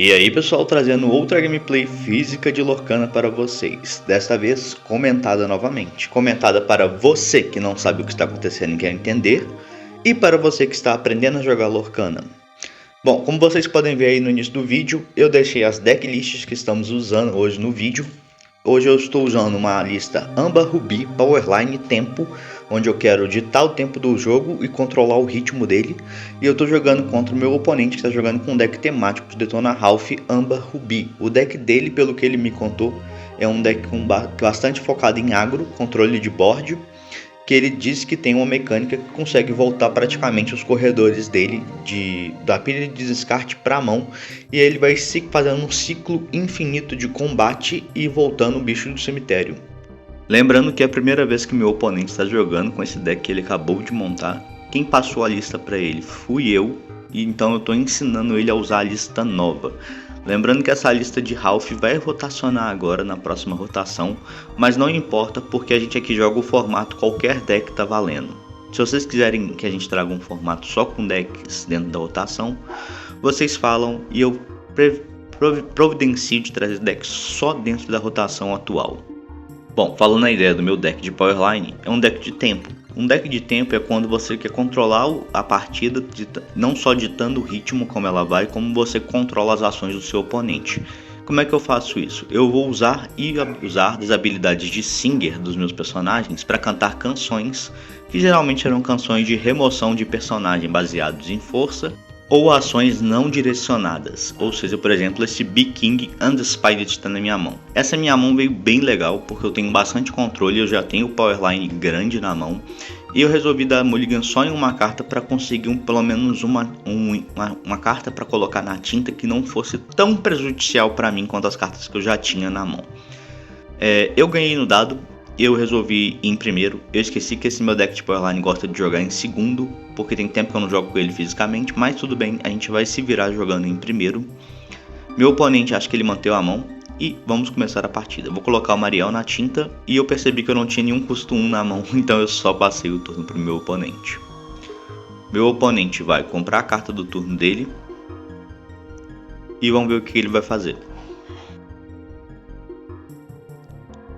E aí pessoal, trazendo outra gameplay física de Lorcana para vocês. Desta vez comentada novamente. Comentada para você que não sabe o que está acontecendo e quer entender. E para você que está aprendendo a jogar Lorcana. Bom, como vocês podem ver aí no início do vídeo, eu deixei as decklists que estamos usando hoje no vídeo. Hoje eu estou usando uma lista Amba, Rubi, Powerline, Tempo, onde eu quero ditar o tempo do jogo e controlar o ritmo dele. E eu estou jogando contra o meu oponente que está jogando com um deck temático de Detona Ralph, Amba, Rubi. O deck dele, pelo que ele me contou, é um deck bastante focado em agro, controle de board, que ele diz que tem uma mecânica que consegue voltar praticamente os corredores dele da pilha de descarte para a mão, e ele vai fazendo um ciclo infinito de combate e voltando o bicho do cemitério. Lembrando que é a primeira vez que meu oponente está jogando com esse deck que ele acabou de montar. Quem passou a lista para ele fui eu, e então eu estou ensinando ele a usar a lista nova. Lembrando que essa lista de Ralph vai rotacionar agora na próxima rotação, mas não importa porque a gente aqui joga o formato qualquer deck tá valendo. Se vocês quiserem que a gente traga um formato só com decks dentro da rotação, vocês falam e eu providencio de trazer decks só dentro da rotação atual. Bom, falando a ideia do meu deck de Powerline, é um deck de tempo. Um deck de tempo é quando você quer controlar a partida, não só ditando o ritmo como ela vai, como você controla as ações do seu oponente. Como é que eu faço isso? Eu vou usar das habilidades de Singer dos meus personagens para cantar canções, que geralmente eram canções de remoção de personagem baseados em força, ou ações não direcionadas, ou seja, por exemplo, esse Big King Undecided está na minha mão. Essa minha mão veio bem legal, porque eu tenho bastante controle, eu já tenho o Powerline grande na mão, e eu resolvi dar mulligan só em uma carta para conseguir pelo menos uma carta para colocar na tinta que não fosse tão prejudicial para mim quanto as cartas que eu já tinha na mão. Eu ganhei no dado. Eu resolvi ir em primeiro. Eu esqueci que esse meu deck de Powerline gosta de jogar em segundo, porque tem tempo que eu não jogo com ele fisicamente, mas tudo bem, a gente vai se virar jogando em primeiro. Meu oponente, acho que ele manteve a mão e vamos começar a partida. Vou colocar o Mariel na tinta e eu percebi que eu não tinha nenhum custo 1 na mão, então eu só passei o turno para o meu oponente. Meu oponente vai comprar a carta do turno dele e vamos ver o que ele vai fazer.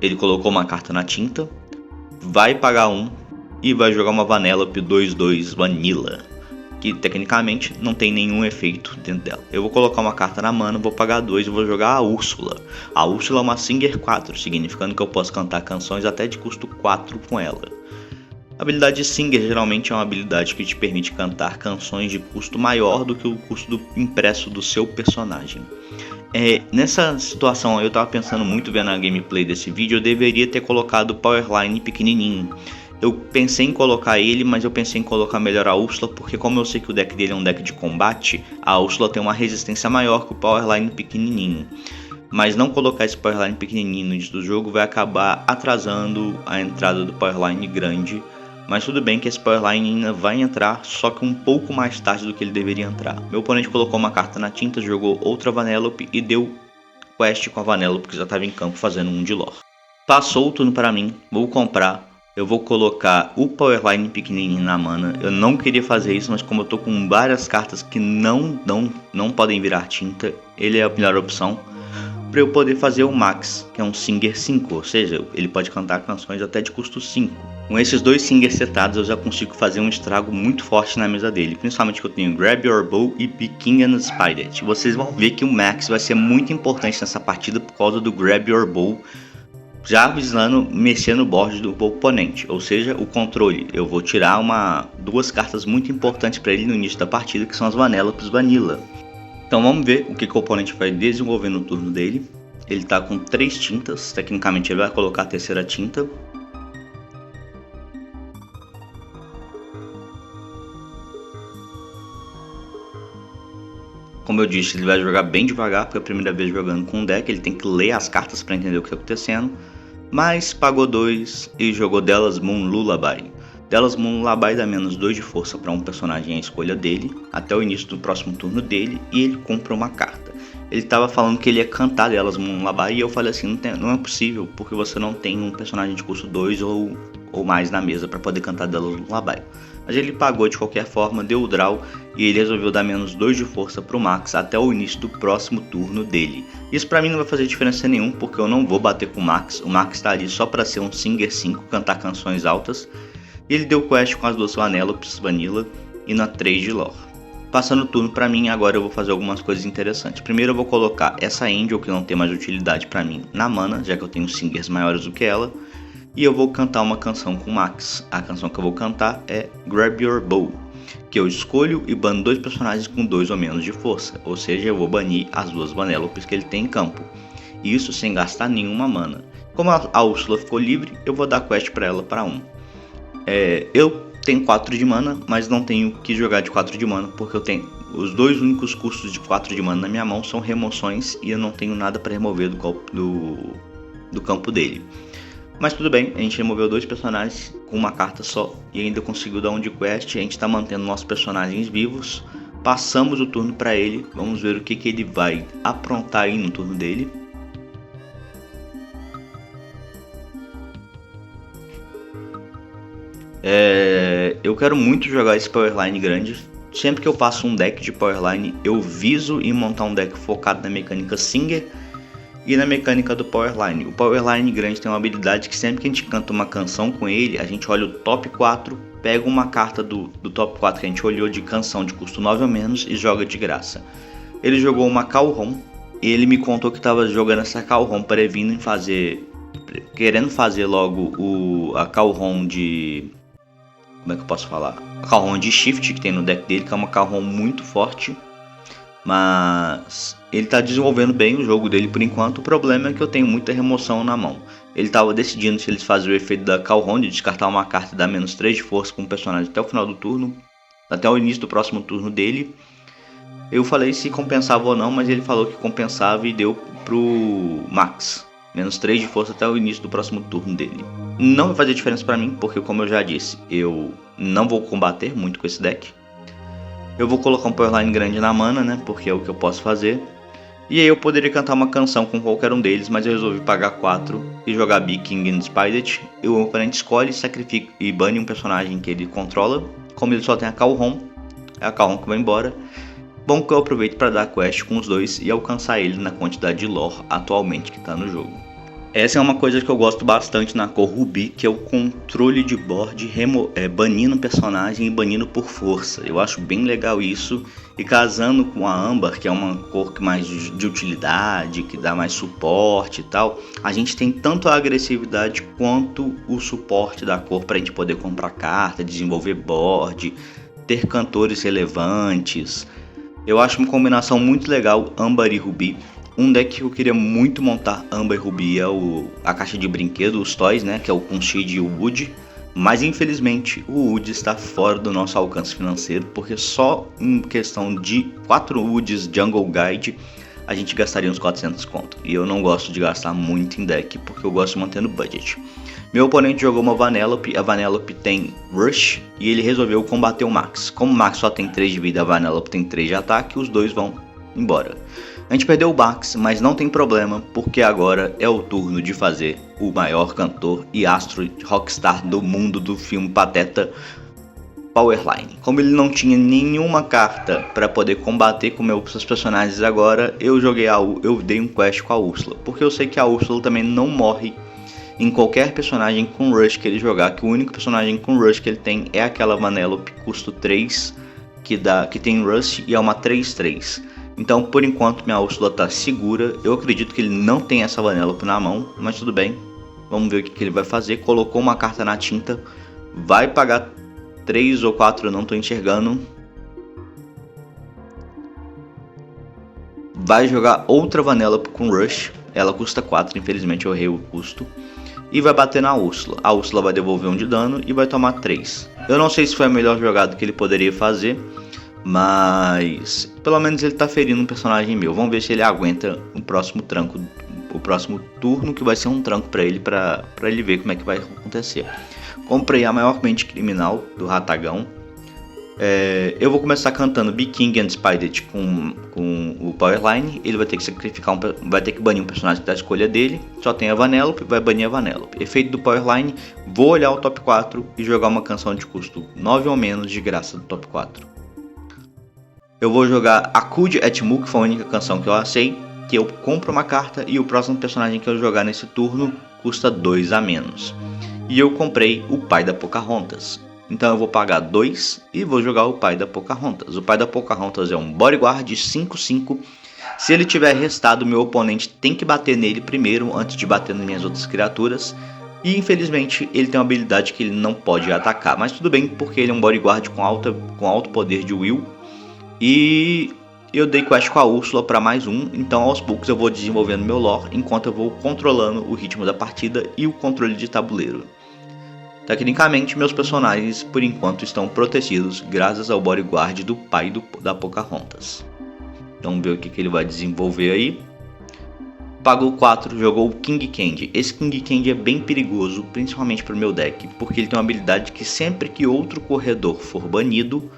Ele colocou uma carta na tinta, vai pagar 1 e vai jogar uma Vanellope 2/2 Vanilla, que tecnicamente não tem nenhum efeito dentro dela. Eu vou colocar uma carta na mana, vou pagar 2 e vou jogar a Úrsula. A Úrsula é uma Singer 4, significando que eu posso cantar canções até de custo 4 com ela. A habilidade Singer geralmente é uma habilidade que te permite cantar canções de custo maior do que o custo impresso do seu personagem. Nessa situação eu tava pensando muito vendo a gameplay desse vídeo, eu deveria ter colocado o Powerline pequenininho. Eu pensei em colocar ele, mas eu pensei em colocar melhor a Úrsula, porque como eu sei que o deck dele é um deck de combate, a Úrsula tem uma resistência maior que o Powerline pequenininho. Mas não colocar esse Powerline pequenininho no início do jogo vai acabar atrasando a entrada do Powerline grande. Mas tudo bem que esse Powerline ainda vai entrar, só que um pouco mais tarde do que ele deveria entrar. Meu oponente colocou uma carta na tinta, jogou outra Vanellope e deu quest com a Vanellope, que já estava em campo fazendo um de lore. Passou o turno para mim, vou comprar, eu vou colocar o Powerline pequenininho na mana. Eu não queria fazer isso, mas como eu tô com várias cartas que não podem virar tinta, ele é a melhor opção para eu poder fazer o Max, que é um Singer 5, ou seja, ele pode cantar canções até de custo 5. Com esses dois Singers setados eu já consigo fazer um estrago muito forte na mesa dele, principalmente que eu tenho Grab Your Bow e Big King Undecided. Vocês vão ver que o Max vai ser muito importante nessa partida por causa do Grab Your Bow, já avisando mexer no board do oponente, ou seja, o controle. Eu vou tirar duas cartas muito importantes para ele no início da partida, que são as Vanellopes Vanilla. Então vamos ver o que o oponente vai desenvolver no turno dele. Ele está com 3 tintas, tecnicamente ele vai colocar a terceira tinta. Como eu disse, ele vai jogar bem devagar, porque é a primeira vez jogando com um deck, ele tem que ler as cartas para entender o que está acontecendo. Mas pagou 2 e jogou Delas Moon Lullaby. Delas Moon Lullaby dá menos 2 de força para um personagem à escolha dele, até o início do próximo turno dele, e ele compra uma carta. Ele estava falando que ele ia cantar Delas Moon Lullaby, e eu falei assim, não é possível, porque você não tem um personagem de custo 2 ou mais na mesa para poder cantar Delas Moon Lullaby. Mas ele pagou de qualquer forma, deu o draw e ele resolveu dar menos 2 de força pro Max até o início do próximo turno dele. Isso pra mim não vai fazer diferença nenhuma, porque eu não vou bater com o Max tá ali só pra ser um Singer 5, cantar canções altas. E ele deu quest com as duas Vanellops Vanilla e na 3 de lore. Passando o turno pra mim, agora eu vou fazer algumas coisas interessantes. Primeiro eu vou colocar essa Angel, que não tem mais utilidade pra mim, na mana, já que eu tenho Singers maiores do que ela. E eu vou cantar uma canção com o Max. A canção que eu vou cantar é Grab Your Bow, que eu escolho e bano 2 personagens com 2 ou menos de força. Ou seja, eu vou banir as duas Vanellops que ele tem em campo. Isso sem gastar nenhuma mana. Como a Úrsula ficou livre, eu vou dar quest pra ela para 1. Eu tenho 4 de mana, mas não tenho que jogar de 4 de mana, porque eu tenho os dois únicos custos de 4 de mana na minha mão são remoções e eu não tenho nada para remover do campo dele. Mas tudo bem, a gente removeu 2 personagens com uma carta só e ainda conseguiu dar um de quest. A gente está mantendo nossos personagens vivos. Passamos o turno para ele, vamos ver o que ele vai aprontar aí no turno dele. Eu quero muito jogar esse Powerline grande. Sempre que eu passo um deck de Powerline, eu viso em montar um deck focado na mecânica Singer e na mecânica do Powerline. O Powerline grande tem uma habilidade que sempre que a gente canta uma canção com ele, a gente olha o top 4, pega uma carta do top 4 que a gente olhou de canção de custo 9 ou menos e joga de graça. Ele jogou uma Calron e ele me contou que estava jogando essa Calron prevendo em fazer, querendo fazer logo a Calron de... como é que eu posso falar? A Calron de Shift que tem no deck dele, que é uma Calron muito forte. Mas ele está desenvolvendo bem o jogo dele por enquanto. O problema é que eu tenho muita remoção na mão. Ele estava decidindo se eles faziam o efeito da Calron de descartar uma carta e dar menos 3 de força com o personagem até o final do turno, até o início do próximo turno dele. Eu falei se compensava ou não, mas ele falou que compensava e deu pro Max menos 3 de força até o início do próximo turno dele. Não vai fazer diferença para mim, porque como eu já disse, eu não vou combater muito com esse deck. Eu vou colocar um Powerline grande na mana, né, porque é o que eu posso fazer. E aí eu poderia cantar uma canção com qualquer um deles, mas eu resolvi pagar 4 e jogar Big King and Spidet. O oponente escolhe, sacrifica e bane um personagem que ele controla. Como ele só tem a Calron, é a Calron que vai embora. Bom que eu aproveito para dar quest com os dois e alcançar ele na quantidade de lore atualmente que está no jogo. Essa é uma coisa que eu gosto bastante na cor Rubi, que é o controle de board banindo personagem e banindo por força. Eu acho bem legal isso. E casando com a Âmbar, que é uma cor mais de utilidade, que dá mais suporte e tal, a gente tem tanto a agressividade quanto o suporte da cor para a gente poder comprar carta, desenvolver board, ter cantores relevantes. Eu acho uma combinação muito legal Âmbar e Rubi. Um deck que eu queria muito montar Âmbar e Rubi é a caixa de brinquedo, os toys, né, que é o Conchide e o Wood. Mas infelizmente o Wood está fora do nosso alcance financeiro, porque só em questão de 4 Woods Jungle Guide a gente gastaria uns 400 conto. E eu não gosto de gastar muito em deck, porque eu gosto de manter no budget. Meu oponente jogou uma Vanellope, a Vanellope tem Rush e ele resolveu combater o Max. Como o Max só tem 3 de vida, a Vanellope tem 3 de ataque, os dois vão embora. A gente perdeu o Max, mas não tem problema, porque agora é o turno de fazer o maior cantor e astro rockstar do mundo do filme Pateta, Powerline. Como ele não tinha nenhuma carta para poder combater com meus personagens agora, eu dei um quest com a Úrsula, porque eu sei que a Úrsula também não morre em qualquer personagem com Rush que ele jogar, que o único personagem com Rush que ele tem é aquela Vanellope custo 3, que tem Rush e é uma 3/3. Então, por enquanto, minha Úrsula está segura. Eu acredito que ele não tem essa Vanellope na mão, mas tudo bem. Vamos ver o que ele vai fazer. Colocou uma carta na tinta. Vai pagar 3 ou 4, eu não estou enxergando. Vai jogar outra Vanellope com Rush. Ela custa 4, infelizmente eu errei o custo. E vai bater na Úrsula. A Úrsula vai devolver 1 de dano e vai tomar 3. Eu não sei se foi a melhor jogada que ele poderia fazer, mas pelo menos ele tá ferindo um personagem meu. Vamos ver se ele aguenta o próximo tranco, o próximo turno, que vai ser um tranco para ele, para ele ver como é que vai acontecer. Comprei a maior mente criminal do Ratagão. Eu vou começar cantando Be King and Spider com o Powerline. Ele vai ter que sacrificar vai ter que banir um personagem da escolha dele. Só tem a Vanellope, vai banir a Vanellope. Efeito do Powerline, vou olhar o top 4 e jogar uma canção de custo 9 ou menos de graça do top 4. Eu vou jogar Acude Etmu, que foi a única canção que eu achei, que eu compro uma carta e o próximo personagem que eu jogar nesse turno custa 2 a menos. E eu comprei o pai da Pocahontas. Então eu vou pagar 2 e vou jogar o pai da Pocahontas. O pai da Pocahontas é um bodyguard 5/5. Se ele tiver restado, meu oponente tem que bater nele primeiro antes de bater nas minhas outras criaturas. E infelizmente ele tem uma habilidade que ele não pode atacar. Mas tudo bem, porque ele é um bodyguard com alto poder de will. E eu dei quest com a Úrsula para mais um. Então aos poucos eu vou desenvolvendo meu lore enquanto eu vou controlando o ritmo da partida e o controle de tabuleiro. Tecnicamente, meus personagens, por enquanto, estão protegidos graças ao bodyguard do pai da Pocahontas. Vamos ver o que ele vai desenvolver aí. Pagou 4, jogou o King Candy. Esse King Candy é bem perigoso, principalmente para o meu deck, porque ele tem uma habilidade que sempre que outro corredor for banido,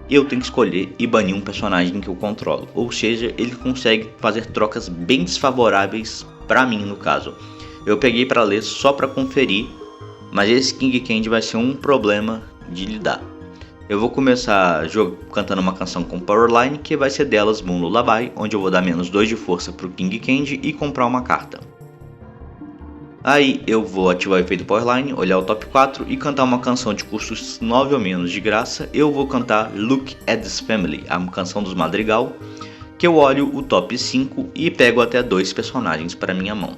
eu tenho que escolher e banir um personagem que eu controlo. Ou seja, ele consegue fazer trocas bem desfavoráveis para mim, no caso. Eu peguei para ler só para conferir, mas esse King Candy vai ser um problema de lidar. Eu vou começar cantando uma canção com Powerline, que vai ser delas Moon Lullaby, onde eu vou dar menos 2 de força pro King Candy e comprar uma carta. Aí eu vou ativar o efeito Powerline, olhar o top 4 e cantar uma canção de custos 9 ou menos de graça. Eu vou cantar Look at This Family, a canção dos Madrigal, que eu olho o top 5 e pego até 2 personagens para minha mão.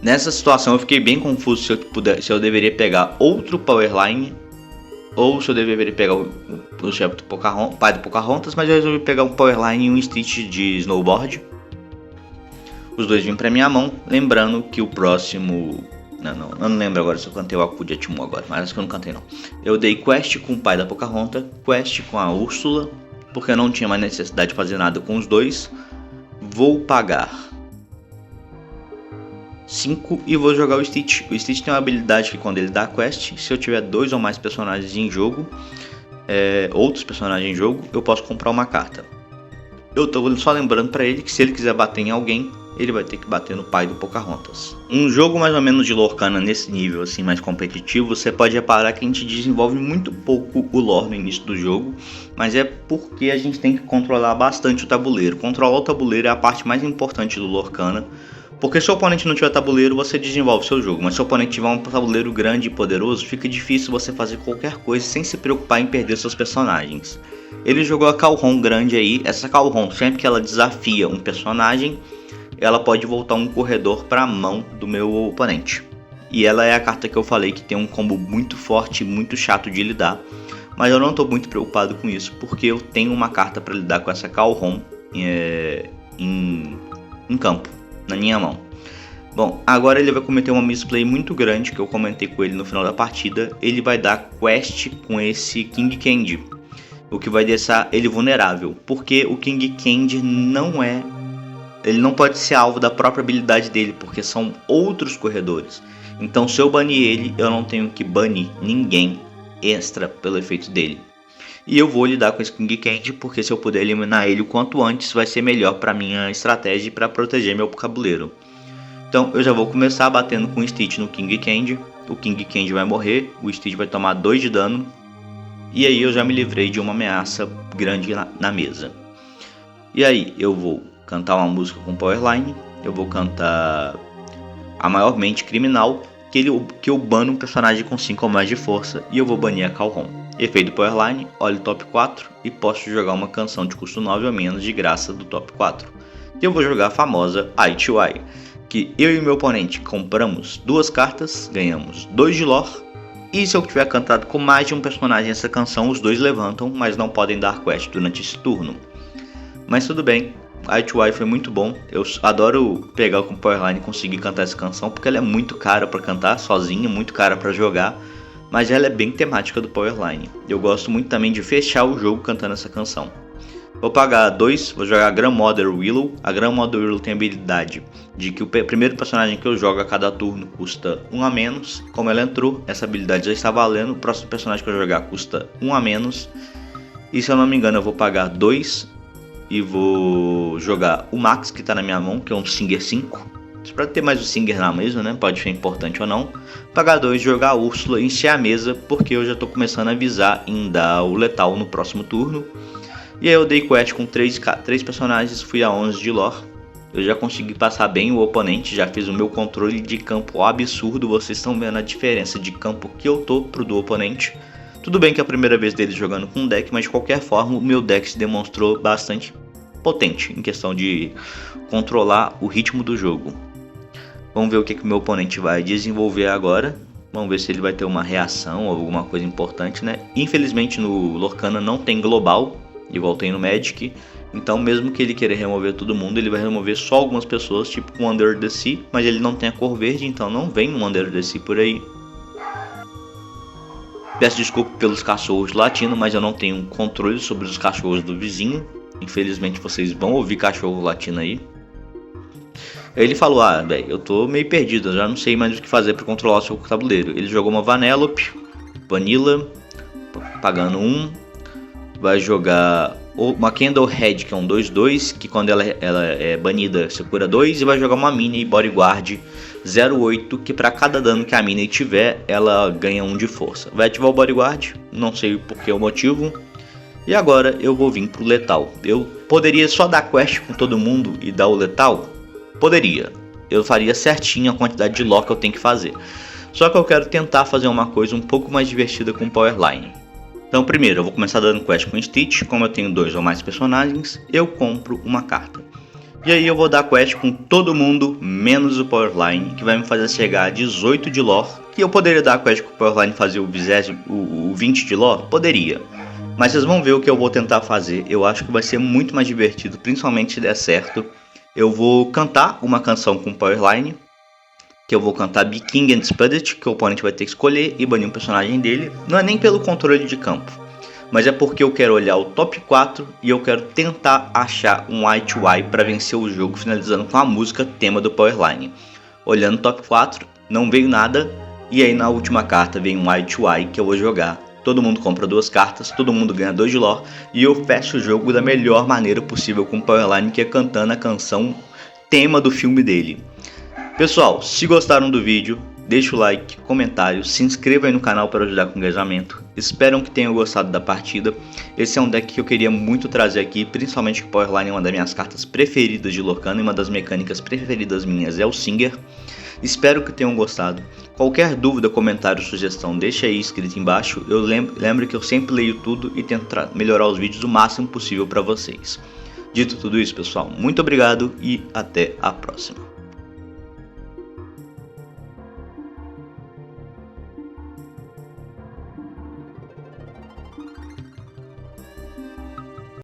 Nessa situação eu fiquei bem confuso se eu deveria pegar outro Powerline ou se eu deveria pegar o chefe do pai do Pocahontas, mas eu resolvi pegar um Powerline e um Stitch de Snowboard. Os dois vêm pra minha mão, lembrando que o próximo... Eu não lembro agora se eu cantei o Acude Etmu agora, mas acho que eu não cantei não. Eu dei quest com o pai da Pocahontas, quest com a Úrsula, porque eu não tinha mais necessidade de fazer nada com os dois. Vou pagar 5 e vou jogar o Stitch. O Stitch tem uma habilidade que quando ele dá a quest, se eu tiver 2 ou mais personagens em jogo, outros personagens em jogo, eu posso comprar uma carta. Eu tô só lembrando para ele que se ele quiser bater em alguém, ele vai ter que bater no pai do Pocahontas. Um jogo mais ou menos de Lorcana nesse nível assim mais competitivo, você pode reparar que a gente desenvolve muito pouco o lore no início do jogo, mas é porque a gente tem que controlar bastante o tabuleiro. Controlar o tabuleiro é a parte mais importante do Lorcana. Porque se o oponente não tiver tabuleiro, você desenvolve seu jogo. Mas se o oponente tiver um tabuleiro grande e poderoso, fica difícil você fazer qualquer coisa sem se preocupar em perder seus personagens. Ele jogou a Calhoun grande aí. Essa Calhoun, sempre que ela desafia um personagem, ela pode voltar um corredor para a mão do meu oponente. E ela é a carta que eu falei que tem um combo muito forte e muito chato de lidar. Mas eu não estou muito preocupado com isso, porque eu tenho uma carta para lidar com essa Calhoun em campo, na minha mão. Bom, agora ele vai cometer uma misplay muito grande que eu comentei com ele no final da partida. Ele vai dar quest com esse King Candy, o que vai deixar ele vulnerável, porque o King Candy ele não pode ser alvo da própria habilidade dele, porque são outros corredores. Então se eu banir ele, eu não tenho que banir ninguém extra pelo efeito dele. E eu vou lidar com esse King Candy, porque se eu puder eliminar ele o quanto antes, vai ser melhor para minha estratégia e para proteger meu tabuleiro. Então eu já vou começar batendo com o Stitch no King Candy. O King Candy vai morrer, o Stitch vai tomar 2 de dano. E aí eu já me livrei de uma ameaça grande na mesa. E aí eu vou cantar uma música com Powerline. Eu vou cantar A Maior Mente Criminal, que eu bano um personagem com 5 ou mais de força. E eu vou banir a Calhoun. Efeito Powerline, olho top 4 e posso jogar uma canção de custo 9 ou menos de graça do top 4. E eu vou jogar a famosa Eye to Eye, que eu e meu oponente compramos 2 cartas, ganhamos 2 de lore, e se eu tiver cantado com mais de um personagem essa canção, os 2 levantam, mas não podem dar quest durante esse turno. Mas tudo bem, Eye to Eye foi muito bom, eu adoro pegar com Powerline e conseguir cantar essa canção, porque ela é muito cara para cantar sozinha, muito cara para jogar, mas ela é bem temática do Powerline. Eu gosto muito também de fechar o jogo cantando essa canção. Vou pagar 2, vou jogar a Grandmother Willow. A Grandmother Willow tem a habilidade de que o primeiro personagem que eu jogo a cada turno custa 1 a menos. Como ela entrou, essa habilidade já está valendo. O próximo personagem que eu jogar custa 1 a menos. E se eu não me engano eu vou pagar 2 e vou jogar o Max que está na minha mão, que é um Singer 5. Para ter mais o Singer na mesa, né? Pode ser importante ou não. Pagar 2, jogar a Úrsula e encher a mesa, porque eu já estou começando a avisar em dar o letal no próximo turno. E aí eu dei quest com 3 personagens, fui a 11 de lore. Eu já consegui passar bem o oponente, já fiz o meu controle de campo absurdo. Vocês estão vendo a diferença de campo que eu tô pro do oponente. Tudo bem que é a primeira vez dele jogando com deck, mas de qualquer forma o meu deck se demonstrou bastante potente em questão de controlar o ritmo do jogo. Vamos ver o que o meu oponente vai desenvolver agora. Vamos ver se ele vai ter uma reação ou alguma coisa importante, né? Infelizmente no Lorcana não tem global, igual tem no Magic. Então mesmo que ele queira remover todo mundo, ele vai remover só algumas pessoas, tipo com Under the Sea. Mas ele não tem a cor verde, então não vem um Under the Sea por aí. Peço desculpa pelos cachorros latindo, mas eu não tenho controle sobre os cachorros do vizinho. Infelizmente vocês vão ouvir cachorro latindo aí. Ele falou, velho, eu tô meio perdido, eu já não sei mais o que fazer para controlar o seu tabuleiro. Ele jogou uma Vanellope, Vanilla, pagando 1. Vai jogar uma Candle Head, que é um 2/2, que quando ela é banida você cura 2. E vai jogar uma Mini Bodyguard 0/8, que para cada dano que a Mini tiver, ela ganha 1 de força. Vai ativar o Bodyguard, não sei por que o motivo. E agora eu vou vir pro letal. Eu poderia só dar quest com todo mundo e dar o letal? Poderia. Eu faria certinho a quantidade de lore que eu tenho que fazer. Só que eu quero tentar fazer uma coisa um pouco mais divertida com o Powerline. Então primeiro eu vou começar dando quest com Stitch. Como eu tenho 2 ou mais personagens, eu compro uma carta. E aí eu vou dar quest com todo mundo, menos o Powerline, que vai me fazer chegar a 18 de lore. Que eu poderia dar quest com o Powerline e fazer o 20 de lore? Poderia. Mas vocês vão ver o que eu vou tentar fazer. Eu acho que vai ser muito mais divertido, principalmente se der certo. Eu vou cantar uma canção com Powerline, que eu vou cantar Be King and Spirit, que o oponente vai ter que escolher e banir um personagem dele. Não é nem pelo controle de campo, mas é porque eu quero olhar o top 4 e eu quero tentar achar um Eye-to-Eye para vencer o jogo, finalizando com a música tema do Powerline. Olhando o top 4, não veio nada, e aí na última carta vem um Eye-to-Eye que eu vou jogar. Todo mundo compra 2 cartas, todo mundo ganha 2 de lore e eu fecho o jogo da melhor maneira possível com o Powerline, que é cantando a canção tema do filme dele. Pessoal, se gostaram do vídeo, deixa o like, comentário, se inscreva aí no canal para ajudar com o engajamento. Espero que tenham gostado da partida. Esse é um deck que eu queria muito trazer aqui, principalmente que o Powerline é uma das minhas cartas preferidas de Lorcana e uma das mecânicas preferidas minhas é o Singer. Espero que tenham gostado. Qualquer dúvida, comentário, sugestão, deixa aí escrito embaixo. Eu lembro que eu sempre leio tudo e tento melhorar os vídeos o máximo possível para vocês. Dito tudo isso, pessoal, muito obrigado e até a próxima.